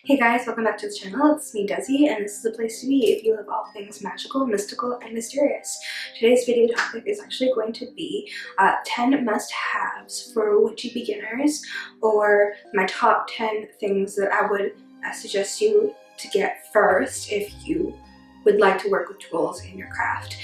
Hey guys, welcome back to the channel. It's me, Dezi, and this is the place to be if you love all things magical, mystical, and mysterious. Today's video topic is actually going to be 10 must-haves for witchy beginners, or my top 10 things that I would suggest you to get first if you would like to work with tools in your craft.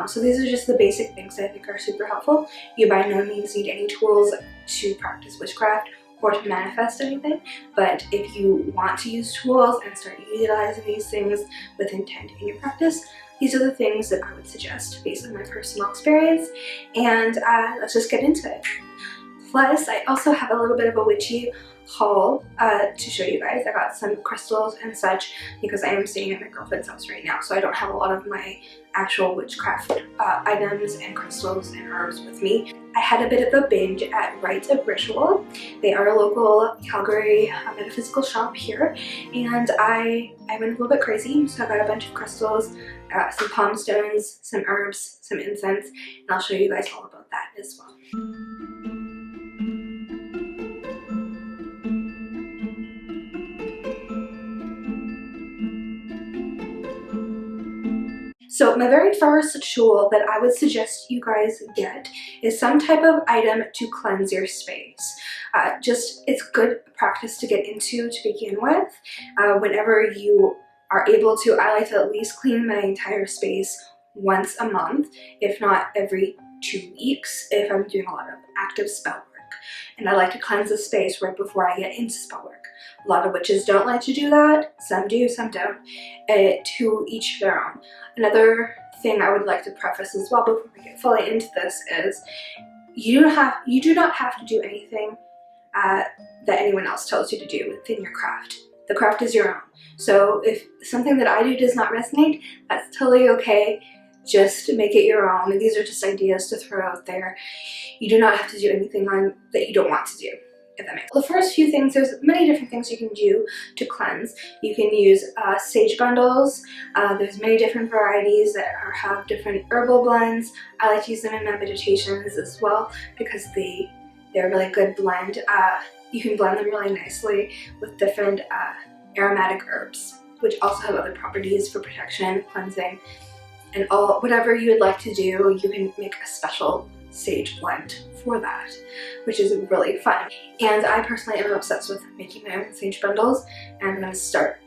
So these are just the basic things that I think are super helpful. You by no means need any tools to practice witchcraft or to manifest anything, but if you want to use tools and start utilizing these things with intent in your practice, these are the things that I would suggest based on my personal experience, and let's just get into it. Plus, I also have a little bit of a witchy haul to show you guys. I got some crystals and such because I am staying at my girlfriend's house right now, so I don't have a lot of my actual witchcraft items and crystals and herbs with me. I had a bit of a binge at Rites of Ritual. They are a local Calgary metaphysical shop here, and I went a little bit crazy, so I got a bunch of crystals, some Pom Stones, some herbs, some incense, and I'll show you guys all about that as well. So my very first tool that I would suggest you guys get is some type of item to cleanse your space. It's good practice to get into to begin with. Whenever you are able to, I like to at least clean my entire space once a month, if not every 2 weeks if I'm doing a lot of active spell work. And I like to cleanse the space right before I get into spell work. A lot of witches don't like to do that. Some do, some don't. To each their own. Another thing I would like to preface as well before we get fully into this is you do not have to do anything that anyone else tells you to do within your craft. The craft is your own. So if something that I do does not resonate, that's totally okay. Just make it your own. And these are just ideas to throw out there. You do not have to do anything that you don't want to do, if that makes sense. The first few things, there's many different things you can do to cleanse. You can use sage bundles. There's many different varieties that have different herbal blends. I like to use them in my meditations as well because they're a really good blend. You can blend them really nicely with different aromatic herbs, which also have other properties for protection, cleansing, and whatever you would like to do. You can make a special sage blend for that, which is really fun. And I personally am obsessed with making my own sage bundles, and I'm going to start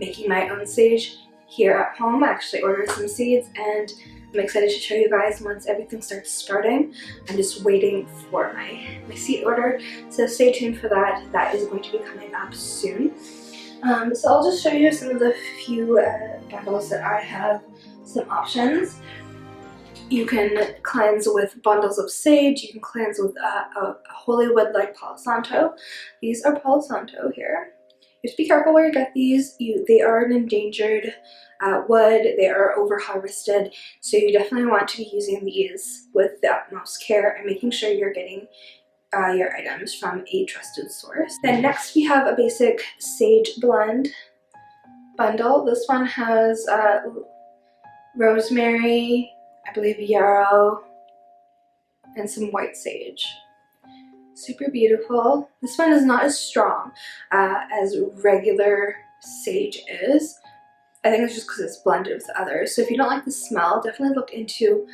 making my own sage here at home. I actually ordered some seeds, and I'm excited to show you guys once everything starts sprouting. I'm just waiting for my seed order, so stay tuned for that. That is going to be coming up soon. So I'll just show you some of the few bundles that I have, some options. You can cleanse with bundles of sage. You can cleanse with a holy wood like Palo Santo. These are Palo Santo here. Just be careful where you get these. They are an endangered wood. They are over harvested, so you definitely want to be using these with the utmost care and making sure you're getting your items from a trusted source. Then next we have a basic sage blend bundle. This one has rosemary, I believe yarrow, and some white sage. Super beautiful. This one is not as strong as regular sage is. I think it's just because it's blended with others. So if you don't like the smell, definitely look into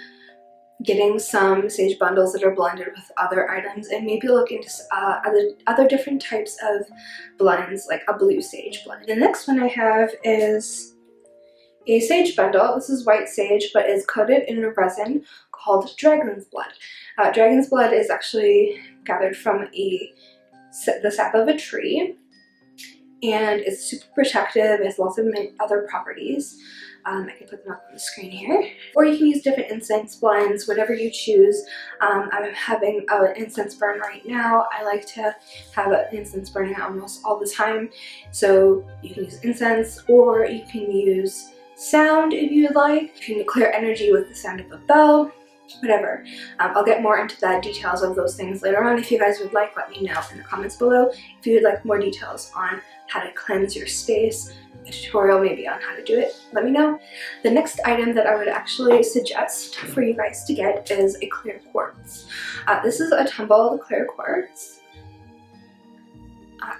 getting some sage bundles that are blended with other items, and maybe look into other different types of blends, like a blue sage blend. The next one I have is a sage bundle. This is white sage, but is coated in a resin called dragon's blood. Dragon's blood is actually gathered from the sap of a tree, and it's super protective. It has lots of other properties. I can put them up on the screen here. Or you can use different incense blends, whatever you choose. I'm having an incense burn right now. I like to have an incense burning almost all the time. So you can use incense, or you can use sound if you would like. You can clear energy with the sound of a bell, whatever. I'll get more into the details of those things later on. If you guys would like, let me know in the comments below. If you would like more details on how to cleanse your space, a tutorial maybe on how to do it, let me know. The next item that I would actually suggest for you guys to get is a clear quartz. This is a tumbled clear quartz.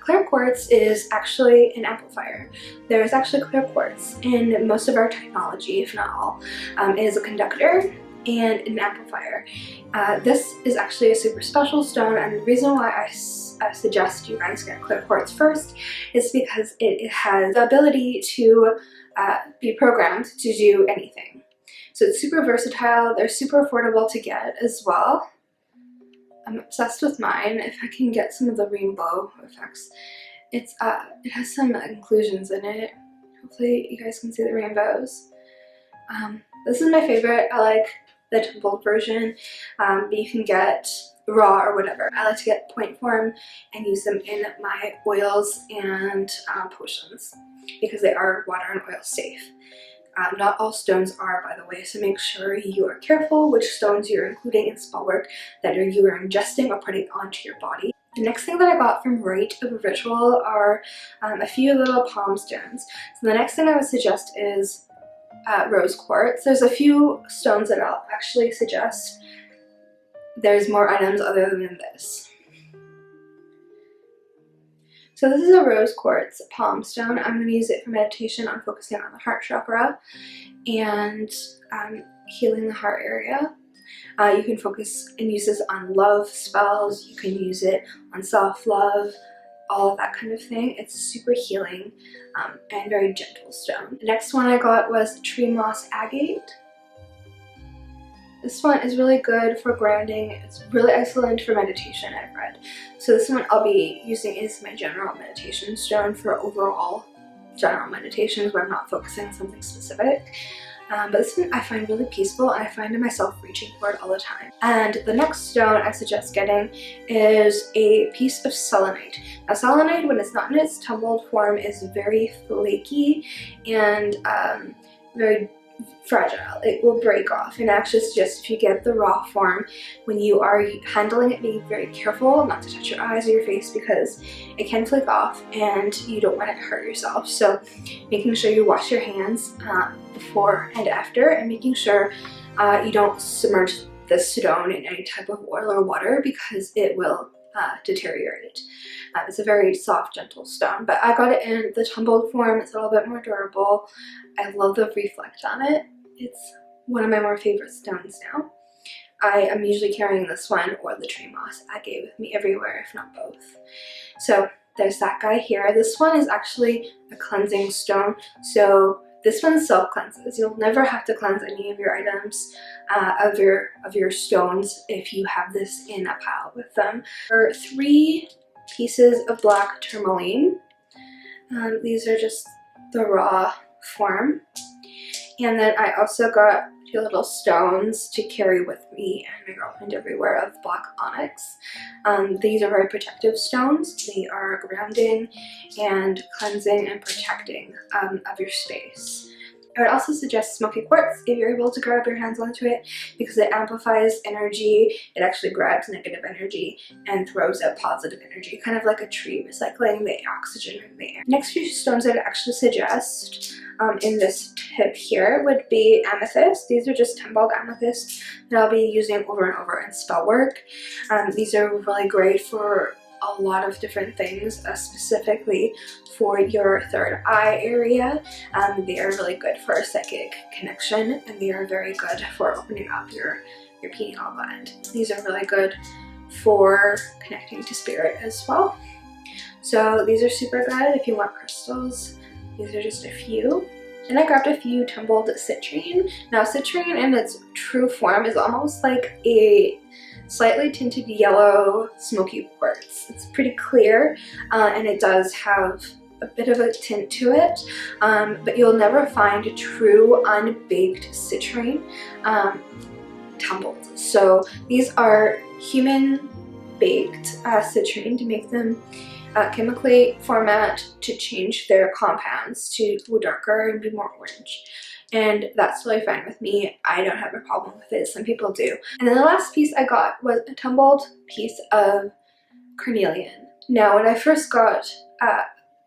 Clear quartz is actually an amplifier. There is actually clear quartz in most of our technology, if not all. It is a conductor and an amplifier. This is actually a super special stone, and the reason why I suggest you guys get clear quartz first is because it has the ability to be programmed to do anything. So it's super versatile. They're super affordable to get as well. I'm obsessed with mine. If I can get some of the rainbow effects. It has some inclusions in it. Hopefully you guys can see the rainbows. This is my favorite. I like the tumbled version, but you can get raw or whatever. I like to get point form and use them in my oils and potions because they are water and oil safe. Not all stones are, by the way, so make sure you are careful which stones you're including in spell work that you are ingesting or putting onto your body. The next thing that I got from Rite of a Ritual are a few little Pom Stones. So the next thing I would suggest is rose quartz. There's a few stones that I'll actually suggest. There's more items other than this. So this is a rose quartz Pom Stone. I'm going to use it for meditation on focusing on the heart chakra and healing the heart area. You can focus and use this on love spells. You can use it on self-love, all of that kind of thing. It's super healing and very gentle stone. The next one I got was tree moss agate. This one is really good for grounding. It's really excellent for meditation, I've read. So this one I'll be using as my general meditation stone for overall general meditations where I'm not focusing on something specific. But this one I find really peaceful, and I find myself reaching for it all the time. And the next stone I suggest getting is a piece of selenite. Now selenite, when it's not in its tumbled form, is very flaky and very fragile. It will break off, and actually suggest if you get the raw form, when you are handling it, be very careful not to touch your eyes or your face because it can flake off and you don't want to hurt yourself. So making sure you wash your hands before and after, and making sure you don't submerge the stone in any type of oil or water because it will deteriorate. It's a very soft, gentle stone, but I got it in the tumbled form. It's a little bit more durable. I love the reflect on it. It's one of my more favorite stones now. I am usually carrying this one or the tree moss agate with me everywhere, if not both. So there's that guy here. This one is actually a cleansing stone. So this one self-cleanses. You'll never have to cleanse any of your items, of your stones if you have this in a pile with them. There are 3 pieces of black tourmaline. These are just the raw form. And then I also got 2 little stones to carry with me and my girlfriend everywhere of black onyx. These are very protective stones. They are grounding and cleansing and protecting of your space. I would also suggest smoky quartz if you're able to grab your hands onto it because it amplifies energy. It actually grabs negative energy and throws out positive energy, kind of like a tree recycling the oxygen in the air. Next few stones I'd actually suggest in this tip here would be amethyst. These are just tumbled amethyst that I'll be using over and over in spell work. These are really great for a lot of different things, specifically for your third eye area. They are really good for a psychic connection, and they are very good for opening up your pineal gland. These are really good for connecting to spirit as well. So these are super good if you want crystals. These are just a few. And I grabbed a few tumbled citrine. Now citrine in its true form is almost like a slightly tinted yellow smoky quartz. It's pretty clear and it does have a bit of a tint to it, but you'll never find a true unbaked citrine tumbled. So these are human baked citrine to make them chemically format to change their compounds to go darker and be more orange. And that's really fine with me. I don't have a problem with it. Some people do. And then the last piece I got was a tumbled piece of carnelian. Now, when I first got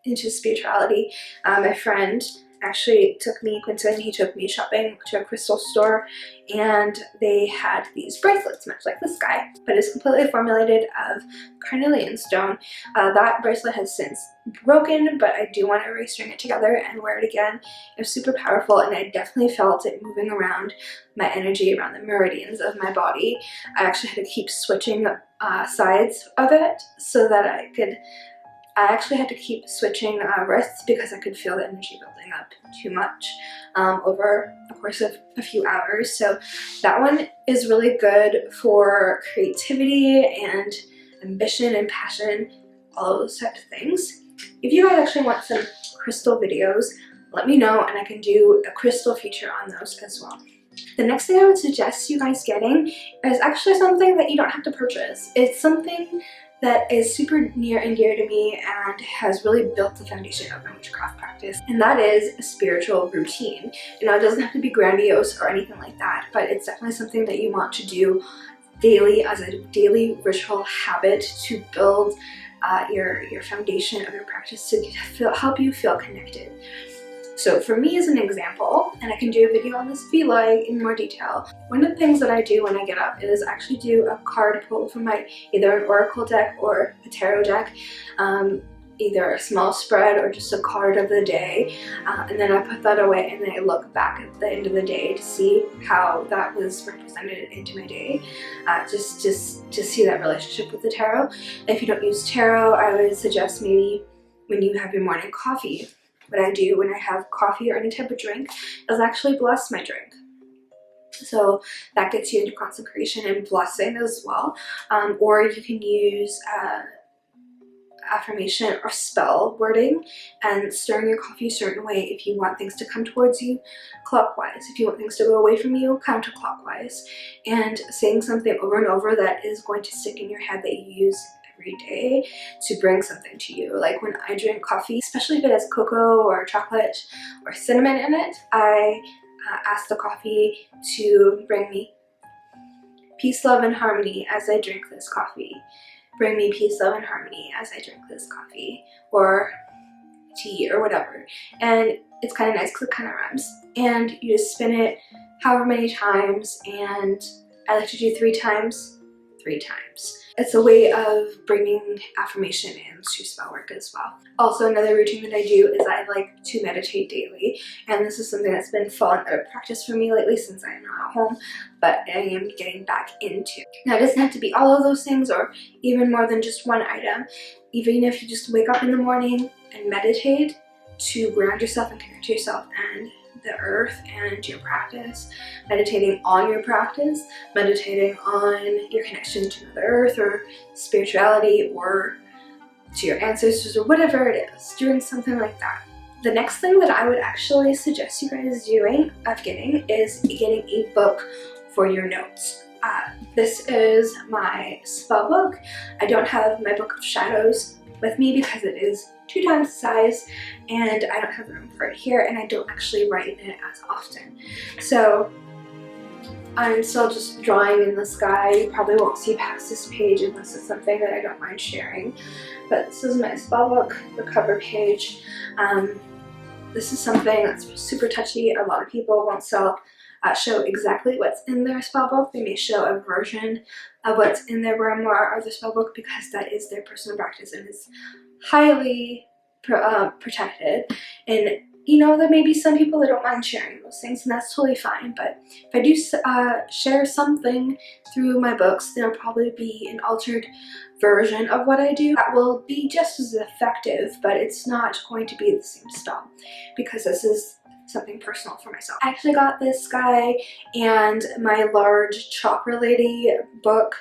into spirituality, my friend actually Quentin, he took me shopping to a crystal store, and they had these bracelets much like this guy, but it's completely formulated of carnelian stone. That bracelet has since broken, but I do want to restring it together and wear it again. It was super powerful, and I definitely felt it moving around my energy, around the meridians of my body. I actually had to keep switching sides of it so that I actually had to keep switching wrists because I could feel the energy building up too much over the course of a few hours. So that one is really good for creativity and ambition and passion, all those types of things. If you guys actually want some crystal videos, let me know and I can do a crystal feature on those as well. The next thing I would suggest you guys getting is actually something that you don't have to purchase. It's something that is super near and dear to me and has really built the foundation of my witchcraft practice, and that is a spiritual routine. You know, it doesn't have to be grandiose or anything like that, but it's definitely something that you want to do daily as a daily ritual habit to build your foundation of your practice to help you feel connected. So for me as an example, and I can do a video on this if you like in more detail, one of the things that I do when I get up is actually do a card pull from either an oracle deck or a tarot deck, either a small spread or just a card of the day, and then I put that away and then I look back at the end of the day to see how that was represented into my day, just to see that relationship with the tarot. If you don't use tarot, I would suggest maybe when you have your morning coffee, what I do when I have coffee or any type of drink is actually bless my drink. So that gets you into consecration and blessing as well. Or you can use affirmation or spell wording and stirring your coffee a certain way if you want things to come towards you clockwise. If you want things to go away from you, counterclockwise. And saying something over and over that is going to stick in your head that you use every day to bring something to you. Like when I drink coffee, especially if it has cocoa or chocolate or cinnamon in it, I ask the coffee to bring me peace, love, and harmony as I drink this coffee. Bring me peace, love, and harmony as I drink this coffee or tea or whatever. And it's kind of nice because it kind of rhymes. And you just spin it however many times, and I like to do 3 times. It's a way of bringing affirmation into spell work as well. Also, another routine that I do is I like to meditate daily, and this is something that's been fallen out of practice for me lately since I am not at home, but I am getting back into. Now, it doesn't have to be all of those things or even more than just one item. Even if you just wake up in the morning and meditate to ground yourself and connect to yourself and the earth and your practice, meditating on your practice, meditating on your connection to Mother Earth or spirituality or to your ancestors or whatever it is, doing something like that. The next thing that I would actually suggest you guys getting is getting a book for your notes. This is my spell book. I don't have my book of shadows with me because it is 2 times the size and I don't have the room for it here, and I don't actually write in it as often. So I'm still just drawing in the sky. You probably won't see past this page unless it's something that I don't mind sharing. But this is my spell book, the cover page. This is something that's super touchy. A lot of people won't show exactly what's in their spell book. They may show a version of what's in their grimoire or their spell book because that is their personal practice and is highly protected. And you know, there may be some people that don't mind sharing those things, and that's totally fine. But if I do share something through my books, there'll probably be an altered version of what I do that will be just as effective, but it's not going to be the same style because this is something personal for myself. I actually got this guy and my large chakra lady book,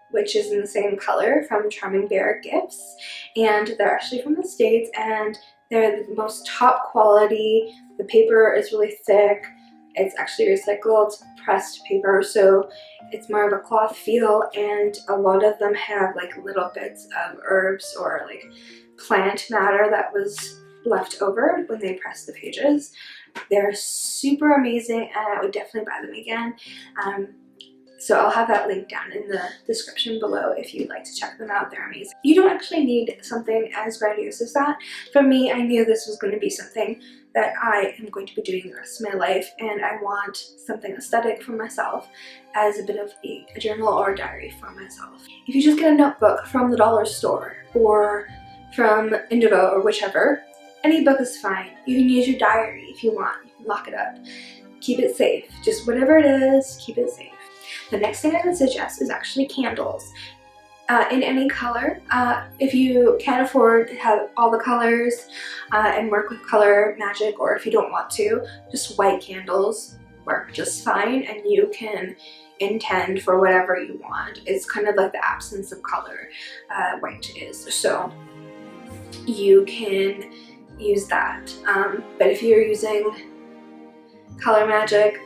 which is in the same color, from Charming Bear Gifts, and they're actually from the States and they're the most top quality. The paper is really thick. It's actually recycled pressed paper, so it's more of a cloth feel, and a lot of them have like little bits of herbs or like plant matter that was left over when they pressed the pages. They're super amazing and I would definitely buy them again. So I'll have that link down in the description below if you'd like to check them out. They're amazing. You don't actually need something as grandiose as that. For me, I knew this was going to be something that I am going to be doing the rest of my life, and I want something aesthetic for myself as a bit of a journal or a diary for myself. If you just get a notebook from the dollar store or from Indigo or whichever, any book is fine. You can use your diary if you want. You can lock it up. Keep it safe. Just whatever it is, keep it safe. The next thing I would suggest is actually candles. In any color. If you can't afford to have all the colors and work with color magic, or if you don't want to, just white candles work just fine, and you can intend for whatever you want. It's kind of like the absence of color, white is. So you can use that. But if you're using color magic,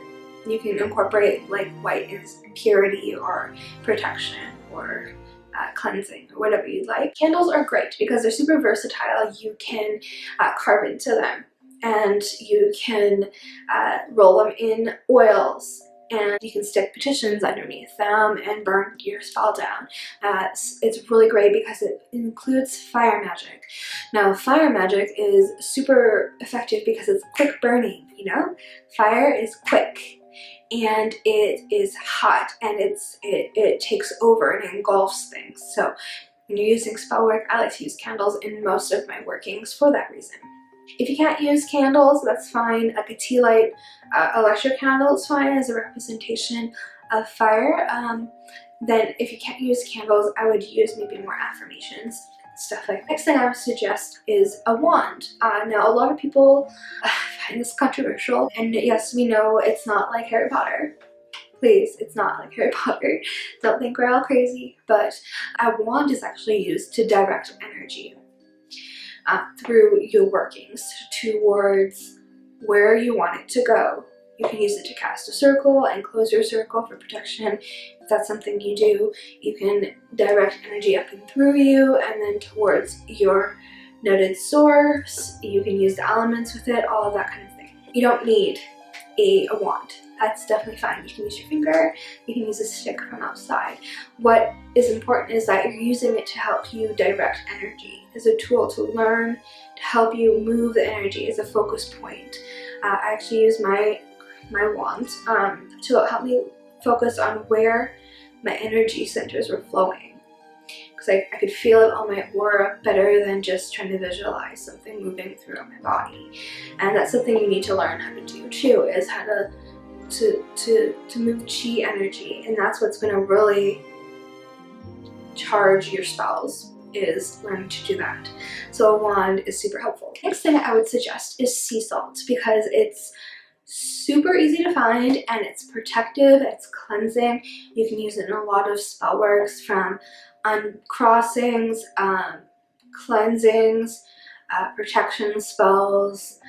you can incorporate like white as purity or protection or cleansing or whatever you'd like. Candles are great because they're super versatile. You can carve into them, and you can roll them in oils, and you can stick petitions underneath them and burn your spell down. It's really great because it includes fire magic. Now, fire magic is super effective because it's quick burning, you know? Fire is quick, and it is hot, and it takes over and engulfs things. So when you're using spell work, I like to use candles in most of my workings for that reason. If you can't use candles, that's fine. Like a tea light electric candle is fine as a representation of fire. Then if you can't use candles, I would use maybe more affirmations, stuff like that. Next thing I would suggest is a wand. Now, a lot of people find this controversial, and yes, we know it's not like Harry Potter. Please, it's not like Harry Potter. Don't think we're all crazy, but a wand is actually used to direct energy through your workings towards where you want it to go. You can use it to cast a circle and close your circle for protection. If that's something you do, you can direct energy up and through you and then towards your noted source. You can use the elements with it, all of that kind of thing. You don't need a wand. That's definitely fine. You can use your finger, you can use a stick from outside. What is important is that you're using it to help you direct energy, as a tool to learn, to help you move the energy as a focus point. I actually use my wand to help me focus on where my energy centers were flowing, because I could feel it on my aura better than just trying to visualize something moving through my body. And that's something you need to learn how to do too, is how to move chi energy, and that's what's going to really charge your spells, is learning to do that. So a wand is super helpful. Next thing I would suggest is sea salt, because it's super easy to find and it's protective, it's cleansing. You can use it in a lot of spell works, from uncrossings, cleansings, protection spells.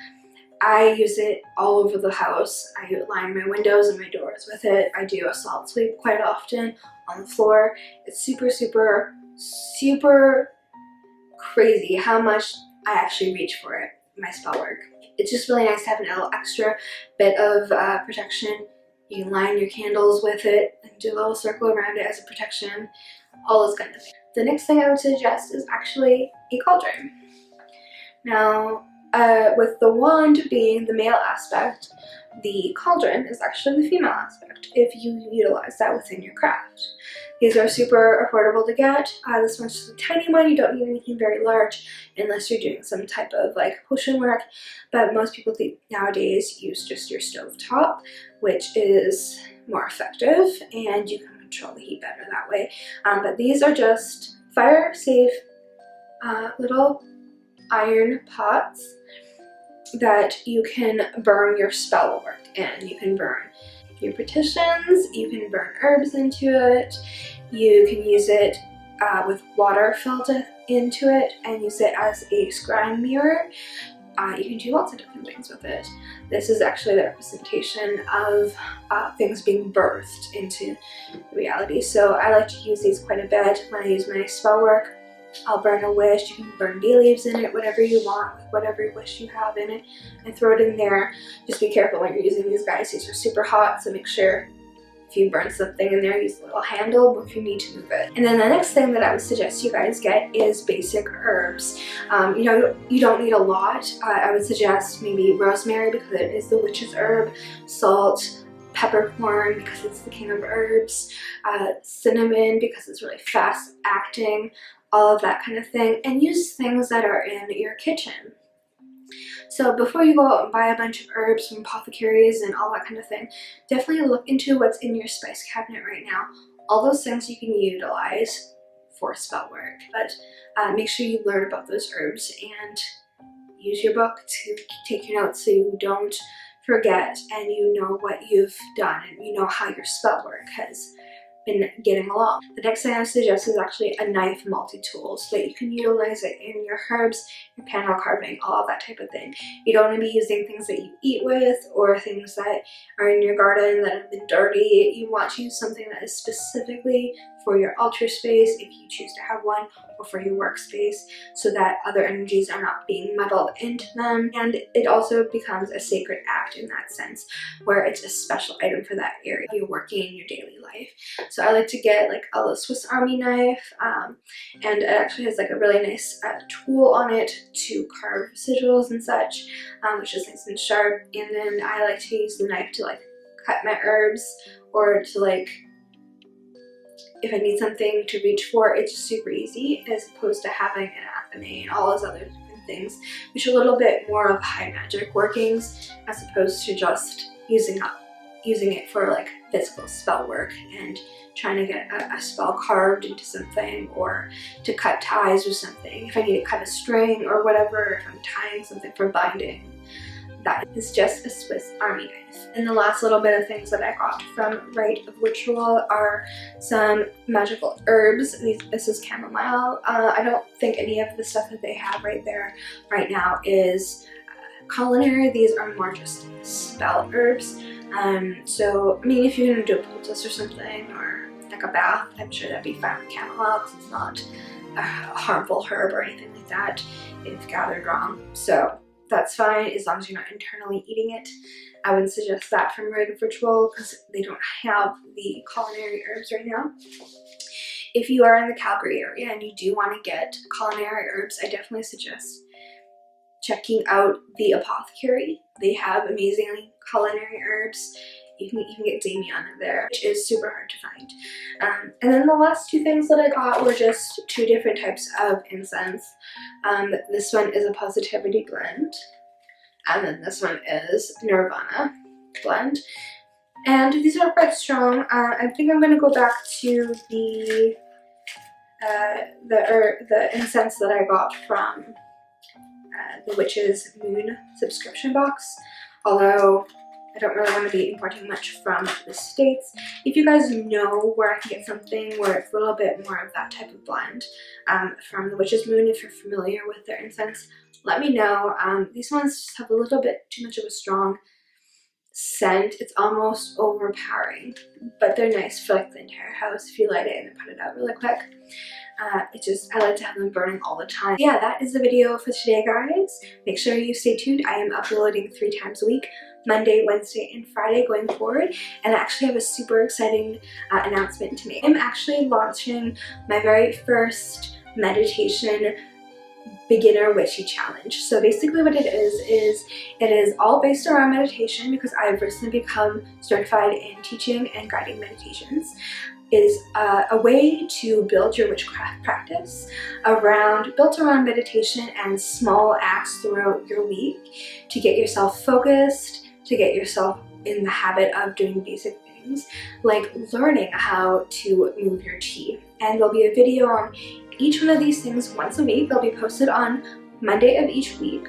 I use it all over the house. I line my windows and my doors with it. I do a salt sweep quite often on the floor. It's super, super, super crazy how much I actually reach for it in my spell work. It's just really nice to have a little extra bit of protection. You can line your candles with it and do a little circle around it as a protection. All those kind of things. The next thing I would suggest is actually a cauldron. Now, with the wand being the male aspect, the cauldron is actually the female aspect, if you utilize that within your craft. These are super affordable to get. This one's just a tiny one. You don't need anything very large unless you're doing some type of like potion work, but most people nowadays use just your stove top, which is more effective, and you can control the heat better that way. But these are just fire safe little iron pots that you can burn your spell work in. You can burn your petitions, you can burn herbs into it, you can use it with water filled into it and use it as a scrying mirror. You can do lots of different things with it. This is actually the representation of things being birthed into reality. So I like to use these quite a bit when I use my spell work. I'll burn a wish. You can burn bay leaves in it, whatever you want, with whatever wish you have in it, and throw it in there. Just be careful when you're using these guys. These are super hot, so make sure If you burn something in there, use a little handle if you need to move it. And then the next thing that I would suggest you guys get is basic herbs. You know, you don't need a lot. I would suggest maybe rosemary because it is the witch's herb, salt, peppercorn because it's the king of herbs, cinnamon because it's really fast acting, all of that kind of thing, and use things that are in your kitchen. So before you go out and buy a bunch of herbs from apothecaries and all that kind of thing, definitely look into what's in your spice cabinet right now. All those things you can utilize for spell work, but make sure you learn about those herbs and use your book to take your notes so you don't forget and you know what you've done and you know how your spell work has been getting along. The next thing I suggest is actually a knife multi-tool so that you can utilize it in your herbs, your panel carving, all of that type of thing. You don't want to be using things that you eat with or things that are in your garden that have been dirty. You want to use something that is specifically for your altar space if you choose to have one, or for your workspace, so that other energies are not being muddled into them. And it also becomes a sacred act in that sense, where it's a special item for that area you're working in your daily life. So I like to get like a little Swiss Army knife, and it actually has like a really nice tool on it to carve sigils and such, which is nice and sharp. And then I like to use the knife to like cut my herbs, or to like, if I need something to reach for, it's super easy, as opposed to having an athame and all those other different things, which are a little bit more of high magic workings, as opposed to just using it for like physical spell work and trying to get a spell carved into something, or to cut ties with something. If I need to cut a string or whatever, if I'm tying something for binding, that is just a Swiss Army knife. And the last little bit of things that I got from Rite of Ritual are some magical herbs. This is chamomile. I don't think any of the stuff that they have right there right now is culinary. These are more just spell herbs. So, I mean, if you're gonna do a poultice or something, or like a bath, I'm sure that'd be fine with chamomile because it's not a harmful herb or anything like that if gathered wrong. So that's fine as long as you're not internally eating it. I wouldn't suggest that from Rite of Ritual because they don't have the culinary herbs right now. If you are in the Calgary area and you do want to get culinary herbs, I definitely suggest checking out the apothecary. They have amazing culinary herbs. You can get Damien there, which is super hard to find. And then the last two things that I got were just two different types of incense. This one is a positivity blend, and then this one is Nirvana blend. And these are quite strong. I think I'm going to go back to the incense that I got from the Witch's Moon subscription box, although I don't really want to be importing much from the States. If you guys know where I can get something where it's a little bit more of that type of blend from the Witch's Moon, if you're familiar with their incense, let me know. These ones just have a little bit too much of a strong scent. It's almost overpowering, but they're nice for like the entire house if you light it and then put it out really quick. I like to have them burning all the time. Yeah, that is the video for today, guys. Make sure you stay tuned. I am uploading 3 times a week, Monday, Wednesday, and Friday going forward. And I actually have a super exciting announcement to make. I'm actually launching my very first meditation beginner witchy challenge. So basically what it is all based around meditation, because I've recently become certified in teaching and guiding meditations. Is a way to build your witchcraft practice built around meditation and small acts throughout your week to get yourself focused, to get yourself in the habit of doing basic things like learning how to move your chi. And there'll be a video on each one of these things once a week. They'll be posted on Monday of each week.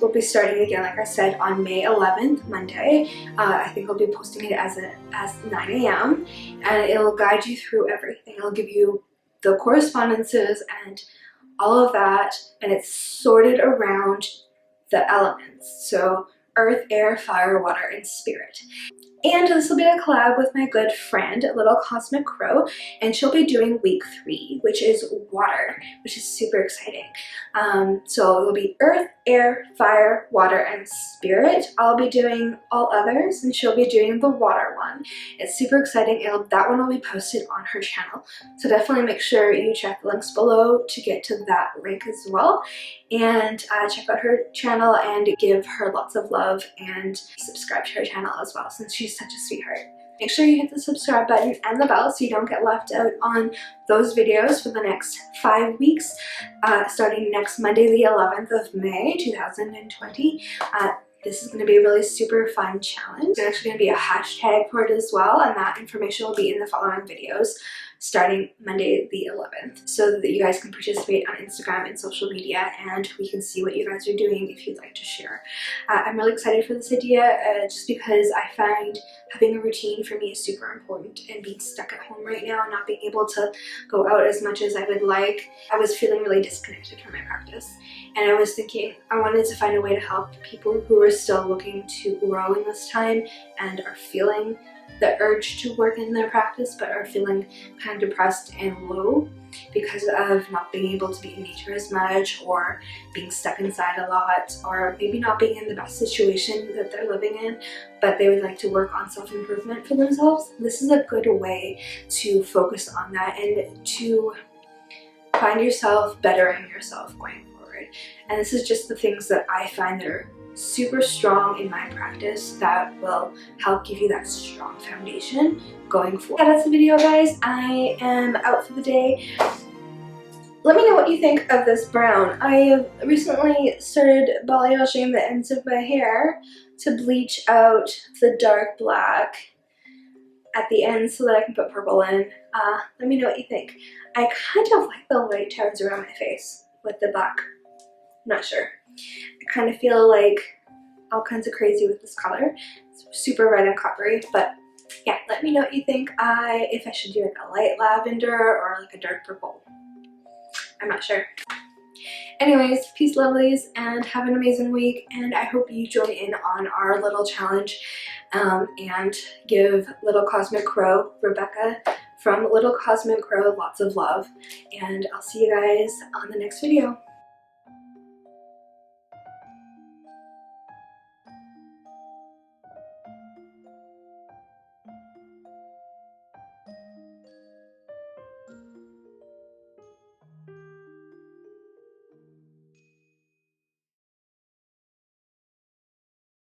We'll be starting again, like I said, on May 11th, Monday. I think I'll be posting it as 9 a.m. and it'll guide you through everything. It'll give you the correspondences and all of that, and it's sorted around the elements. So earth, air, fire, water, and spirit. And this will be a collab with my good friend, Little Cosmic Crow, and she'll be doing week 3, which is water, which is super exciting. So it'll be earth, air, fire, water, and spirit. I'll be doing all others, and she'll be doing the water one. It's super exciting. That one will be posted on her channel. So definitely make sure you check the links below to get to that link as well. And check out her channel and give her lots of love and subscribe to her channel as well, since she's such a sweetheart. Make sure you hit the subscribe button and the bell so you don't get left out on those videos for the next 5 weeks, starting next Monday the 11th of May 2020. This is going to be a really super fun challenge. There's actually going to be a hashtag for it as well, and that information will be in the following videos starting Monday the 11th, so that you guys can participate on Instagram and social media, and we can see what you guys are doing if you'd like to share. I'm really excited for this idea, just because I find having a routine for me is super important, and being stuck at home right now, not being able to go out as much as I would like, I was feeling really disconnected from my practice. And I was thinking I wanted to find a way to help people who are still looking to grow in this time and are feeling the urge to work in their practice but are feeling kind of depressed and low because of not being able to be in nature as much, or being stuck inside a lot, or maybe not being in the best situation that they're living in, but they would like to work on self-improvement for themselves. This is a good way to focus on that and to find yourself bettering yourself going forward. And this is just the things that I find that are super strong in my practice that will help give you that strong foundation going forward. Yeah, that's the video, guys. I am out for the day. Let me know what you think of this brown. I have recently started balayaging the ends of my hair to bleach out the dark black at the end so that I can put purple in. Let me know what you think. I kind of like the light tones around my face with the black. I'm not sure. I kind of feel like all kinds of crazy with this color. It's super red and coppery, but yeah, let me know what you think. If I should do like a light lavender or like a dark purple. I'm not sure. Anyways, peace lovelies, and have an amazing week, and I hope you join in on our little challenge and give Little Cosmic Crow, Rebecca from Little Cosmic Crow, lots of love, and I'll see you guys on the next video.